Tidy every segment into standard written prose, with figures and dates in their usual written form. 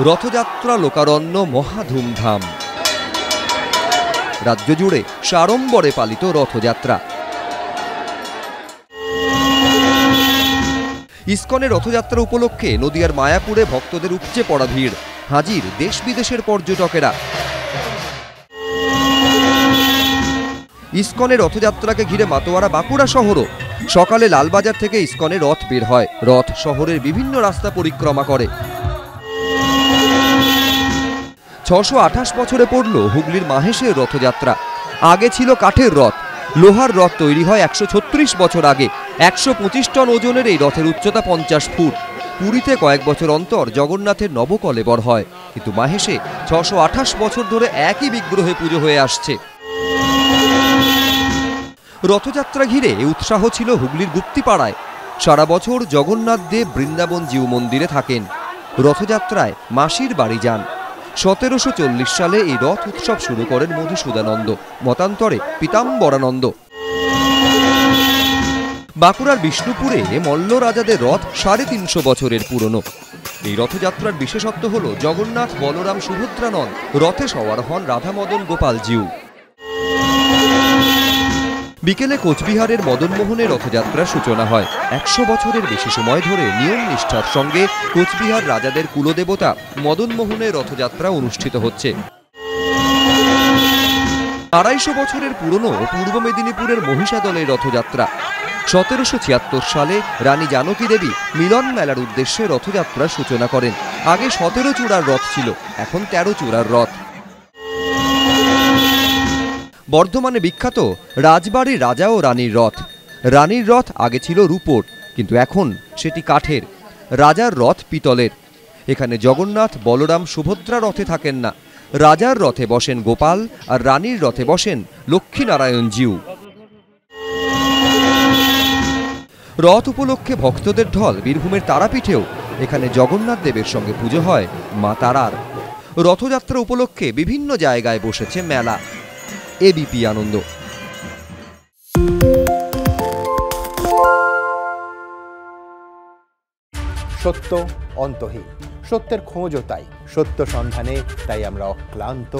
রথযাত্রা লোকারণ্য মহা ধুমধাম। রাজ্য জুড়ে সাড়ম্বরে পালিত রথযাত্রা। ইসকনের রথযাত্রা উপলক্ষে নদিয়ার মায়াপুরে ভক্তদের উপচে পড়া ভিড়। হাজির দেশ বিদেশের পর্যটকেরা। ইসকনের রথযাত্রাকে ঘিরে মাতোয়ারা বাঁকুড়া শহরও। সকালে লালবাজার থেকে ইসকনে রথ বের হয়। রথ শহরের বিভিন্ন রাস্তা পরিক্রমা করে। ৬২৮ বছরে পড়ল হুগলির মাহেশের রথযাত্রা। আগে ছিল কাঠের রথ। লোহার রথ তৈরি হয় ১৩৬ বছর আগে। ১২৫ টন ওজনের এই রথের উচ্চতা ৫০ ফুট। পুরীতে কয়েক বছর অন্তর জগন্নাথের নবকলেবর হয়, কিন্তু মাহেশে ৬২৮ বছর ধরে একই বিগ্রহে পুজো হয়ে আসছে। রথযাত্রা ঘিরে উৎসাহ ছিল হুগলির গুপ্তিপাড়ায়। সারা বছর জগন্নাথ দেব বৃন্দাবন জিউ মন্দিরে থাকেন। রথযাত্রায় মাসির বাড়ি যান। ১৭৪০ সালে এই রথ উৎসব শুরু করেন মধুসূদানন্দ, মতান্তরে পীতাম্বরানন্দ। বাঁকুড়ার বিষ্ণুপুরে মল্ল রাজাদের রথ ৩৫০ বছরের পুরনো। এই রথযাত্রার বিশেষত্ব হল জগন্নাথ বলরাম সুভদ্রা নন, রথে সওয়ার হন রাধা মদন গোপাল জিউ। বিকেলে কোচবিহারের মদনমোহনে রথযাত্রার সূচনা হয়। ১০০ বছরের বেশি সময় ধরে নিয়ম নিষ্ঠার সঙ্গে কোচবিহার রাজাদের কুলদেবতা মদনমোহনে রথযাত্রা অনুষ্ঠিত হচ্ছে। ২৫০ বছরের পুরনো পূর্ব মেদিনীপুরের মহিষাদলের রথযাত্রা। ১৭৭৬ সালে রানী জানকী দেবী মিলন মেলার উদ্দেশ্যে রথযাত্রার সূচনা করেন। আগে ১৭ চূড়ার রথ ছিল, এখন ১৩ চূড়ার রথ। বর্ধমানে বিখ্যাত রাজবাড়ির রাজা ও রানীর রথ। রানীর রথ আগে ছিল রূপোর, কিন্তু এখন সেটি কাঠের। রাজার রথ পিতলের। এখানে জগন্নাথ বলরাম সুভদ্রা রথে থাকেন না। রাজার রথে বসেন গোপাল, আর রানীর রথে বসেন লক্ষ্মীনারায়ণ জিউ। রথ উপলক্ষে ভক্তদের ঢল বীরভূমের তারাপীঠেও। এখানে জগন্নাথ দেবের সঙ্গে পুজো হয় মা তারার। রথযাত্রা উপলক্ষে বিভিন্ন জায়গায় বসেছে মেলা। এবিপি আনন্দ। সত্য অন্তহীন, সত্যের খোঁজও তাই। সত্য সন্ধানে তাই আমরা অক্লান্ত,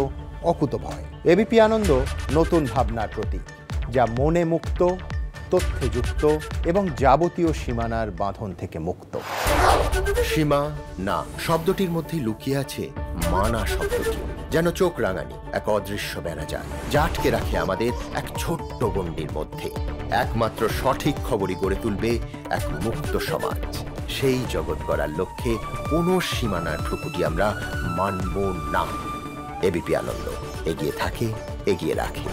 অকুতভয়। এবিপি আনন্দ নতুন ভাবনার প্রতীক, যা মনে মুক্ত, তথ্যে যুক্ত এবং যাবতীয় সীমানার বাঁধন থেকে মুক্ত। সীমা না শব্দটির মধ্যে লুকিয়ে আছে মানা শব্দটি, যেন চোখ রাঙানি এক অদৃশ্য বেড়াজাল, যা আটকে রাখে আমাদের এক ছোট্ট গণ্ডির মধ্যে। একমাত্র সঠিক খবরই গড়ে তুলবে এক মুক্ত সমাজ। সেই জগৎ গড়ার লক্ষ্যে কোনো সীমানার ঠুকুটি আমরা মানব না। এবিপি আনন্দ এগিয়ে থাকে, এগিয়ে রাখে।